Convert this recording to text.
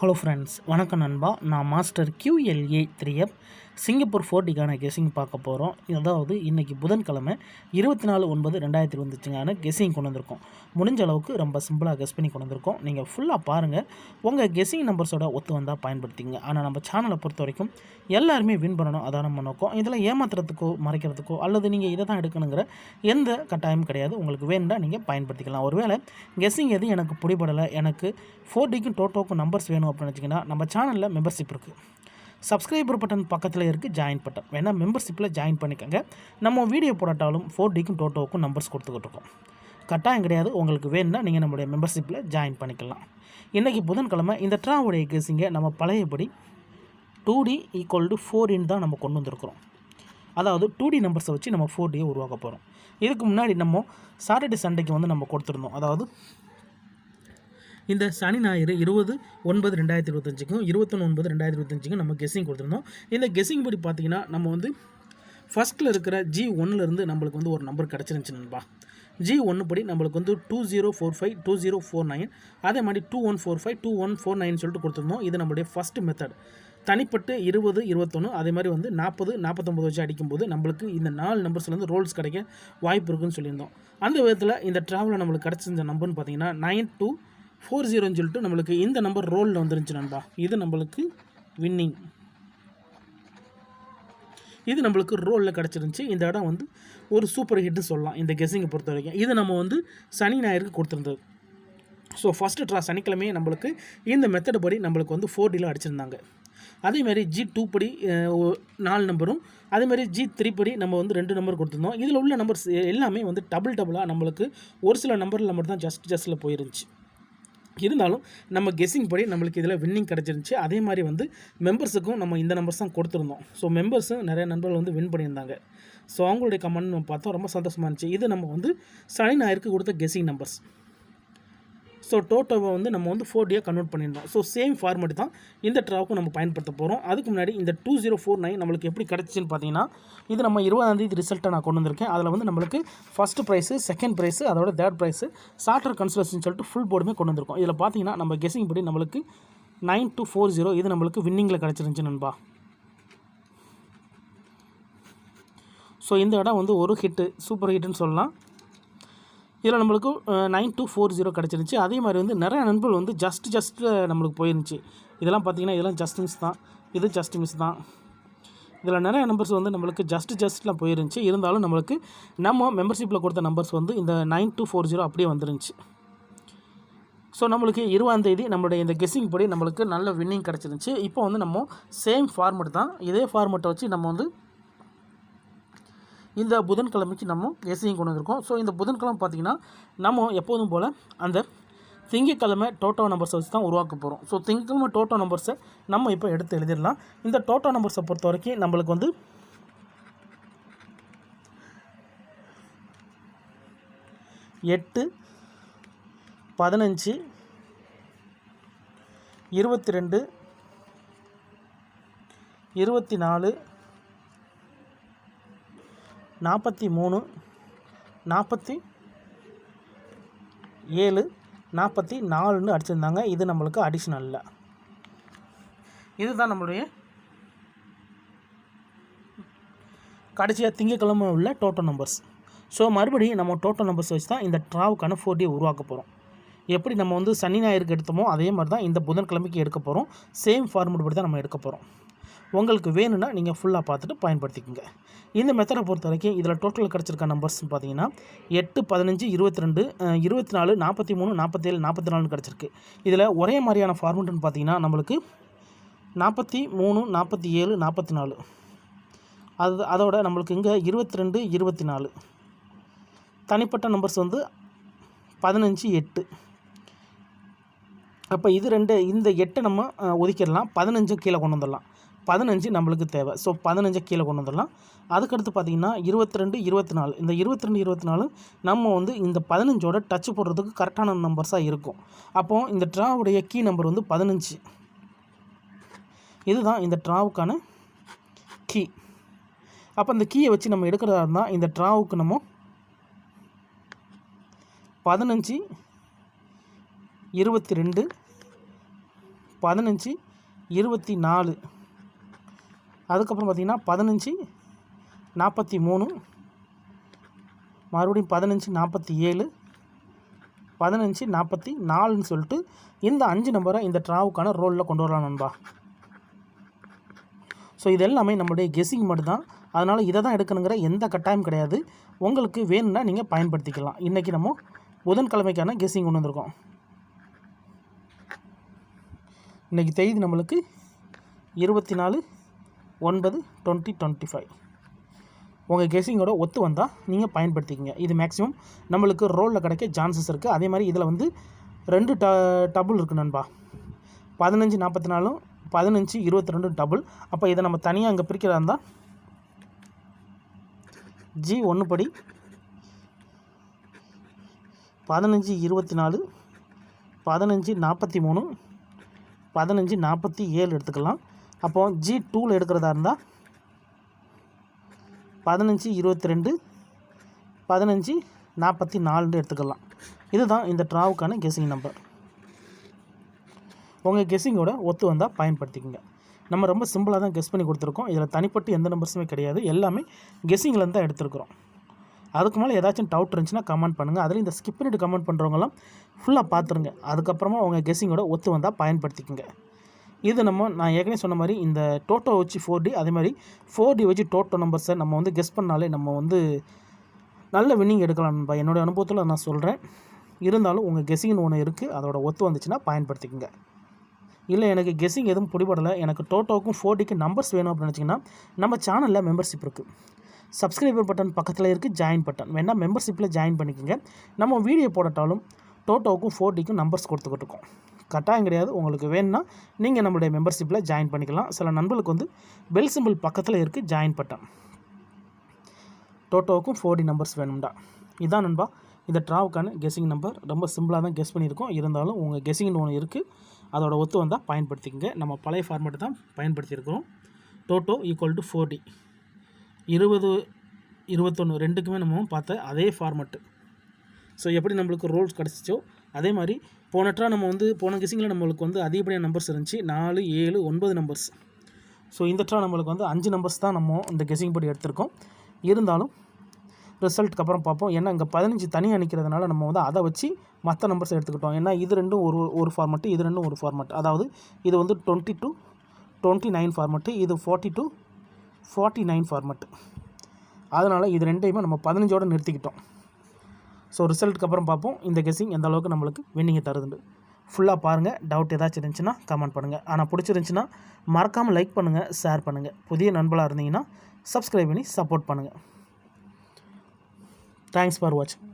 Hello friends, வணக்கம் நண்பா. நான் மாஸ்டர் QLA 3F சிங்கப்பூர் 4Dக்கான கெஸ்ஸிங் பார்க்க போகிறோம். அதாவது இன்றைக்கி புதன்கிழமை 24/9/2020 கெஸ்ஸிங் கொண்டு வந்திருக்கோம். முடிஞ்ச அளவுக்கு ரொம்ப சிம்பிளாக கெஸ் பண்ணி கொண்டு வந்திருக்கோம். நீங்கள் ஃபுல்லாக பாருங்கள். உங்கள் கெஸ்ஸிங் நம்பர்ஸோட ஒத்து வந்தால் பயன்படுத்திங்க. ஆனால் நம்ம சேனலை பொறுத்த வரைக்கும் எல்லாருமே வின் பண்ணணும், அதான் நம்ம நோக்கம். இதில் ஏமாத்துறதுக்கோ மறைக்கிறதுக்கோ அல்லது நீங்கள் இதை தான் எடுக்கணுங்கிற எந்த கட்டாயமும் கிடையாது. உங்களுக்கு வேணும்னா நீங்கள் பயன்படுத்திக்கலாம். ஒருவேளை கெஸ்ஸிங் எது எனக்கு பிடிபடலை, எனக்கு 4Dக்கும் டோட்டோக்கும் நம்பர்ஸ் வேணும் அப்படின்னு வச்சிங்கன்னா நம்ம சேனலில் மெம்பர்ஷிப் இருக்குது. சப்ஸ்கிரைபர் பட்டன் பக்கத்தில் இருக்குது ஜாயின் பட்டன். வேணால் மெம்பர்ஷிப்பில் ஜாயின் பண்ணிக்கோங்க. நம்ம வீடியோ போடாட்டாலும் 4Dக்கும் டோட்டோவுக்கும் நம்பர்ஸ் கொடுத்துக்கிட்டு இருக்கோம். கட்டாயம் கிடையாது. உங்களுக்கு வேணும்னா நீங்கள் நம்மளுடைய மெம்பர்ஷிப்பில் ஜாயின் பண்ணிக்கலாம். இன்றைக்கி புதன்கிழமை இந்த ட்ராவுடைய கேஸிங்கை நம்ம பழையபடி 2D = 4 தான் நம்ம கொண்டு வந்திருக்கிறோம். அதாவது 2D நம்பர்ஸை வச்சு நம்ம 4Dயை உருவாக்க போகிறோம். இதுக்கு முன்னாடி நம்ம சாட்டர்டே சண்டேக்கு வந்து நம்ம கொடுத்துருந்தோம். அதாவது இந்த சனி ஞாயிறு 20/9/2025க்கும் 21/9/2025க்கும் நம்ம கெஸ்ஸிங் கொடுத்துருந்தோம். இந்த கெஸ்ஸிங் படி பார்த்திங்கன்னா நம்ம வந்து ஃபஸ்ட்டில் இருக்கிற G1லேருந்து நம்மளுக்கு வந்து ஒரு நம்பர் கிடச்சிருந்துச்சு நண்பா. G1 படி நம்மளுக்கு வந்து 2045 2049, அதே மாதிரி 2145 2149 சொல்லிட்டு கொடுத்துருந்தோம். இது நம்மளுடைய ஃபஸ்ட்டு மெத்தட். தனிப்பட்டு 20 21 அதே மாதிரி வந்து 40 49 வச்சு அடிக்கும்போது நம்மளுக்கு இந்த 4 நம்பர்ஸ்லேருந்து ரோல்ஸ் கிடைக்க வாய்ப்பு இருக்குன்னு சொல்லியிருந்தோம். அந்த விதத்தில் இந்த ட்ராவலில் நம்மளுக்கு கிடச்சிருந்த நம்பர்னு பார்த்தீங்கன்னா 9240 சொல்லிட்டு நம்மளுக்கு இந்த நம்பர் ரோலில் வந்துருந்துச்சு நண்பா. இது நம்மளுக்கு வின்னிங். இது நம்மளுக்கு ரோலில் கிடச்சிருந்துச்சி. இந்த இடம் வந்து ஒரு சூப்பர் ஹிட்னு சொல்லலாம் இந்த கெஸ்ஸிங்கை பொறுத்த வரைக்கும். இது நம்ம வந்து சனி ஞாயிறுக்கு கொடுத்துருந்தது. ஸோ ஃபஸ்ட்டு ட்ரா சனிக்கிழமையே நம்மளுக்கு இந்த மெத்தடு படி நம்மளுக்கு வந்து 4Dயில் அடிச்சிருந்தாங்க. அதேமாதிரி G2 படி 4 நம்பரும், அதேமாதிரி G3 படி நம்ம வந்து 2 நம்பர் கொடுத்துருந்தோம். இதில் உள்ள நம்பர்ஸ் எல்லாமே வந்து டபுளாக நம்மளுக்கு ஒரு சில நம்பரில் மட்டும் தான் ஜஸ்ட்டில் போயிருந்துச்சு. இருந்தாலும் நம்ம கெஸ்ஸிங் படி நம்மளுக்கு இதில் வின்னிங் கிடச்சிருந்துச்சி. அதே மாதிரி வந்து மெம்பர்ஸுக்கும் நம்ம இந்த நம்பர்ஸ் தான் கொடுத்துருந்தோம். ஸோ மெம்பர்ஸும் நிறைய நண்பர்கள் வந்து வின் பண்ணியிருந்தாங்க. ஸோ அவங்களுடைய கமெண்ட் நம்ம பார்த்தோம், ரொம்ப சந்தோஷமாக இருந்துச்சு. இது நம்ம வந்து சனி ஞாயிறுக்கு கொடுத்த கெஸ்ஸிங் நம்பர்ஸ். ஸோ டோட்டோவை வந்து நம்ம வந்து 4Dயாக கன்வெர்ட் பண்ணியிருந்தோம். ஸோ சேம் ஃபார்மேட் தான் இந்த ட்ராவுக்கும் நம்ம பயன்படுத்த போகிறோம். அதுக்கு முன்னாடி இந்த 2049 நம்மளுக்கு எப்படி கிடச்சின்னு பார்த்தீங்கன்னா, இது நம்ம 20ஆம் ரிசல்ட்டை நான் கொண்டு வந்திருக்கேன். அதில் வந்து நம்மளுக்கு ஃபஸ்ட்டு ப்ரைஸு, செகண்ட் ப்ரைஸு, அதோட தேர்ட் ப்ரைஸு, சார்ட்டர் கன்சல்டேஷன் சொல்லிட்டு ஃபுல் போர்டுமே கொண்டு வந்திருக்கோம். இதில் பார்த்தீங்கன்னா நம்ம கெஸ்ஸிங் படி நம்மளுக்கு 9240 இது நம்மளுக்கு வின்னிங்கில் கிடச்சிருந்துச்சு நண்பா. ஸோ இந்த இடம் வந்து ஒரு ஹிட்டு, சூப்பர் ஹிட்டுன்னு சொல்லலாம். இதில் நம்மளுக்கு 9240 கிடச்சிருந்துச்சி. அதே மாதிரி வந்து நிறைய நண்பர்கள் வந்து ஜஸ்ட்டில் நம்மளுக்கு போயிருந்துச்சு. இதெல்லாம் பார்த்திங்கன்னா இதெல்லாம் ஜஸ்ட் மிஸ் தான், இது ஜஸ்ட் மிஸ் தான். இதில் நிறைய நம்பர்ஸ் வந்து நம்மளுக்கு ஜஸ்ட்டில் போயிருந்துச்சு. இருந்தாலும் நம்மளுக்கு நம்ம மெம்பர்ஷிப்பில் கொடுத்த நம்பர்ஸ் வந்து இந்த 9240 அப்படியே வந்துருந்துச்சு. ஸோ நம்மளுக்கு 20ஆம் தேதி நம்மளுடைய இந்த கெஸ்ஸிங் படி நம்மளுக்கு நல்ல வின்னிங் கிடச்சிருந்துச்சி. இப்போ வந்து நம்ம சேம் ஃபார்மெட் தான், இதே ஃபார்மெட்டை வச்சு நம்ம வந்து இந்த புதன்கிழமைக்கு நம்ம கெஸ்ஸிங் கொண்டு வந்திருக்கோம். ஸோ இந்த புதன்கிழமை பார்த்திங்கன்னா நம்ம எப்போதும் போல் அந்த திங்கக்கிழமை டோட்டோ நம்பர்ஸை வச்சு தான் உருவாக்க போகிறோம். ஸோ திங்கக்கிழமை டோட்டோ நம்பர்ஸை நம்ம இப்போ எடுத்து எழுதிடலாம். இந்த டோட்டோ நம்பர்ஸை பொறுத்த வரைக்கும் நம்மளுக்கு வந்து 8 15 22 24 43 47 44ன்னு அடிச்சிருந்தாங்க. இது நம்மளுக்கு அடிஷ்னலில். இதுதான் நம்மளுடைய கடைசியாக திங்கக்கிழமை உள்ள டோட்டல் நம்பர்ஸ். ஸோ மறுபடியும் நம்ம டோட்டல் நம்பர்ஸ் வச்சு தான் இந்த ட்ராவுக்கான 4Dயை உருவாக்க போகிறோம். எப்படி நம்ம வந்து சனி ஞாயிறுக்கு எடுத்தோமோ அதே மாதிரி தான் இந்த புதன்கிழமைக்கு எடுக்க போகிறோம். சேம் ஃபார்மேட் படி தான் நம்ம எடுக்க போகிறோம். உங்களுக்கு வேணும்னா நீங்கள் ஃபுல்லாக பார்த்துட்டு பயன்படுத்திக்கோங்க. இந்த மெத்தடை பொறுத்த வரைக்கும் இதில் டோட்டல் கிடச்சிருக்க நம்பர்ஸ்னு பார்த்தீங்கன்னா 8 15 22 24 43 47 44 கிடச்சிருக்கு. இதில் ஒரே மாதிரியான ஃபார்மேட்டுன்னு பார்த்தீங்கன்னா நம்மளுக்கு 43 47 44, அதோட நம்மளுக்கு இங்கே 22 24. தனிப்பட்ட நம்பர்ஸ் வந்து 15 8. அப்போ இது இந்த 8 நம்ம ஒதுக்கிடலாம், 15 கீழே கொண்டு வந்துடலாம். 15 நம்மளுக்கு தேவை. ஸோ 15 கீழே கொண்டு வந்துடலாம். அதுக்கடுத்து பார்த்திங்கன்னா 22 24. இந்த 22 24 நம்ம வந்து இந்த 15ஓட டச் போடுறதுக்கு கரெக்டான நம்பர்ஸாக இருக்கும். அப்போது இந்த ட்ராவுடைய கீ நம்பர் வந்து 15. இதுதான் இந்த ட்ராவுக்கான கீ. அப்போ இந்த கீயை வச்சு நம்ம எடுக்கிறதா இருந்தால் இந்த ட்ராவுக்கு நம்ம 15 22 15 24, அதுக்கப்புறம் பார்த்திங்கன்னா 15 43, மறுபடியும் 15 47, 15 44ன்னு சொல்லிட்டு இந்த 5 நம்பரை இந்த ட்ராவுக்கான ரோலில் கொண்டு வரலாம் நண்பா. ஸோ இது எல்லாமே நம்மளுடைய கெஸ்ஸிங் மட்டும்தான். அதனால் இதை தான் எடுக்கணுங்கிற எந்த கட்டாயம் கிடையாது. உங்களுக்கு வேணும்னா நீங்கள் பயன்படுத்திக்கலாம். இன்றைக்கி நம்ம புதன்கிழமைக்கான கெஸ்ஸிங் கொண்டு வந்திருக்கோம். இன்றைக்கி தேதி நம்மளுக்கு 24/9/2025. உங்கள் கெஸ்ஸிங்கோட ஒத்து வந்தால் நீங்கள் பயன்படுத்திக்கங்க. இது மேக்ஸிமம் நம்மளுக்கு ரோலில் கிடைக்க சான்சஸ் இருக்குது. அதே மாதிரி இதில் வந்து 2 டபுள் இருக்குது நண்பா. 15 44, 15 22 டபுள். அப்போ இதை நம்ம தனியாக அங்கே பிரிக்கிறதா இருந்தால் G1 படி 15 24, 15 43, 15 47 எடுத்துக்கலாம். அப்போ G2ல் எடுக்கிறதா இருந்தால் 15 22, 15 44 எடுத்துக்கலாம். இதுதான் இந்த ட்ராவுக்கான கெஸ்ஸிங் நம்பர். உங்கள் கெஸ்ஸிங்கோட ஒத்து வந்தால் பயன்படுத்திக்கங்க. நம்ம ரொம்ப சிம்பிளாக தான் கெஸ் பண்ணி கொடுத்துருக்கோம். இதில் தனிப்பட்டு எந்த நம்பர்ஸுமே கிடையாது. எல்லாமே கெஸ்ஸிங்லேருந்து தான் எடுத்துருக்குறோம். அதுக்கு மேலே ஏதாச்சும் டவுட் இருந்துச்சுன்னா கமெண்ட் பண்ணுங்கள். அதில் இந்த ஸ்கிப் பண்ணிட்டு கமெண்ட் பண்ணுறவங்களாம் ஃபுல்லாக பார்த்துருங்க. அதுக்கப்புறமா உங்கள் கெஸ்ஸிங்கோட ஒத்து வந்தால் பயன்படுத்திக்கங்க. இது நான் ஏற்கனவே சொன்ன மாதிரி இந்த டோட்டோ வச்சு 4D, அதே மாதிரி 4D வச்சு டோட்டோ நம்பர்ஸை நம்ம வந்து கெஸ் பண்ணாலே நம்ம வந்து நல்ல வின்னிங் எடுக்கலாம் நண்பா. என்னோடய அனுபவத்தில் நான் சொல்கிறேன். இருந்தாலும் உங்கள் கெஸ்ஸிங்னு ஒன்று இருக்குது, அதோட ஒத்து வந்துச்சுன்னா பயன்படுத்திக்கங்க. இல்லை எனக்கு கெஸ்ஸிங் எதுவும் பிடிபடலை, எனக்கு டோட்டோவுக்கும் 4Dக்கு நம்பர்ஸ் வேணும் அப்படின்னு நினச்சிங்கன்னா நம்ம சேனலில் மெம்பர்ஷிப் இருக்குது. சப்ஸ்கிரைபர் பட்டன் பக்கத்தில் இருக்குது, ஜாயின் பட்டன் வேணால் மெம்பர்ஷிப்பில் ஜாயின் பண்ணிக்கோங்க. நம்ம வீடியோ போடட்டாலும் டோட்டோவுக்கும் 4Dக்கும் நம்பர்ஸ் கொடுத்துக்கிட்டு இருக்கோம். கட்டாயம் கிடையாது. உங்களுக்கு வேணும்னா நீங்கள் நம்மளுடைய மெம்பர்ஷிப்பில் ஜாயின் பண்ணிக்கலாம். சில நண்பர்களுக்கு வந்து பெல் சிம்பிள் பக்கத்தில் இருக்குது, ஜாயின் பட்டன். டோட்டோவுக்கும் 4D நம்பர்ஸ் வேணும்டா. இதான் நண்பா இந்த ட்ராவுக்கான கெஸ்ஸிங் நம்பர். ரொம்ப சிம்பிளாக தான் கெஸ் பண்ணியிருக்கோம். இருந்தாலும் உங்கள் கெஸ்ஸிங்னு ஒன்று இருக்குது, அதோட ஒத்து வந்தால் பயன்படுத்திக்கங்க. நம்ம பழைய ஃபார்மேட்டு தான் பயன்படுத்தியிருக்கிறோம். டோட்டோ = 4D 20 21 ரெண்டுக்குமே நம்ம பார்த்த அதே ஃபார்மேட்டு. ஸோ எப்படி நம்மளுக்கு ரோல்ஸ் கிடச்சிச்சோ அதே மாதிரி போன கெஸ்ஸிங்கில் நம்மளுக்கு வந்து அதிகப்படியான நம்பர்ஸ் இருந்துச்சு. 4 7 9 நம்பர்ஸ். ஸோ இந்த ட்ரா நம்மளுக்கு வந்து 5 நம்பர்ஸ் தான் நம்ம இந்த கெஸ்ஸிங் படி எடுத்திருக்கோம். இருந்தாலும் ரிசல்ட்டுக்கு அப்புறம் பார்ப்போம். ஏன்னா இங்கே 15 தனியாக நிற்கிறதுனால நம்ம வந்து அதை வச்சு மற்ற நம்பர்ஸ் எடுத்துக்கிட்டோம். ஏன்னா இது ரெண்டும் ஒரு ஃபார்மெட்டு, இது ரெண்டும் ஒரு ஃபார்மெட். அதாவது இது வந்து 22 29 ஃபார்மெட்டு, இது 42 49 ஃபார்மெட்டு. அதனால் இது ரெண்டையுமே நம்ம 15ஓடு நிறுத்திக்கிட்டோம். ஸோ ரிசல்ட்டுக்கு அப்புறம் பார்ப்போம் இந்த கெஸ்ஸிங் எந்த அளவுக்கு நம்மளுக்கு வின்னிங்கை தருதுண்டு. ஃபுல்லாக பாருங்கள். டவுட் ஏதாச்சும் இருந்துச்சுன்னா கமெண்ட் பண்ணுங்கள். ஆனால் பிடிச்சிருந்துச்சின்னா மறக்காமல் லைக் பண்ணுங்கள், ஷேர் பண்ணுங்கள். புதிய நண்பர்களாக இருந்தீங்கன்னா சப்ஸ்கிரைப் பண்ணி சப்போர்ட் பண்ணுங்கள். தேங்க்ஸ் ஃபார் வாட்சிங்.